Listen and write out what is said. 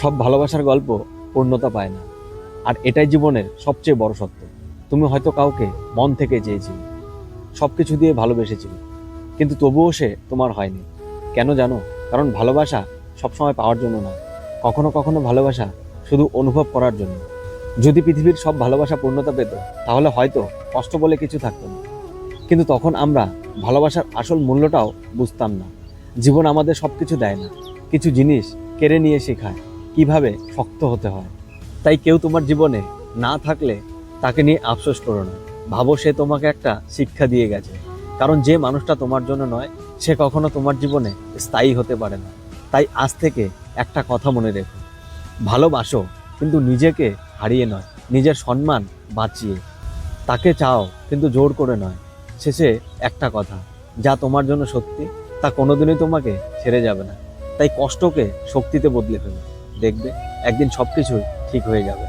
সব ভালোবাসার গল্প পূর্ণতা পায় না, আর এটাই জীবনের সবচেয়ে বড় সত্য। তুমি হয়তো কাউকে মন থেকে চেয়েছিলে, সবকিছু দিয়ে ভালোবেসেছিলে, কিন্তু তবুও সে তোমার হয়নি। কেন জানো? কারণ ভালোবাসা সবসময় পাওয়ার জন্য নয়, কখনো কখনো ভালোবাসা শুধু অনুভব করার জন্য। যদি পৃথিবীর সব ভালোবাসা পূর্ণতা পেত, তাহলে হয়তো কষ্ট বলে কিছু থাকতো না। কিন্তু তখন আমরা ভালোবাসার আসল মূল্যটাও বুঝতাম না। জীবন আমাদের সবকিছু দেয় না, কিছু জিনিস কেড়ে নিয়ে শেখায় কিভাবে শক্ত হতে হয়। তাই কেউ তোমার জীবনে না থাকলে তাকে নিয়ে আফসোস করো না, ভাবো সে তোমাকে একটা শিক্ষা দিয়ে গেছে। কারণ যে মানুষটা তোমার জন্য নয়, সে কখনো তোমার জীবনে স্থায়ী হতে পারে না। তাই আজ থেকে একটা কথা মনে রেখো, ভালোবাসো, কিন্তু নিজেকে হারিয়ে নয়, নিজের সম্মান বাঁচিয়ে। তাকে চাও, কিন্তু জোর করে নয়। শেষে একটা কথা, যা তোমার জন্য সত্যি তা কোনোদিনই তোমাকে ছেড়ে যাবে না। তাই কষ্টকে শক্তিতে বদলে ফেলো, দেখবে একদিন সবকিছুই ঠিক হয়ে যাবে।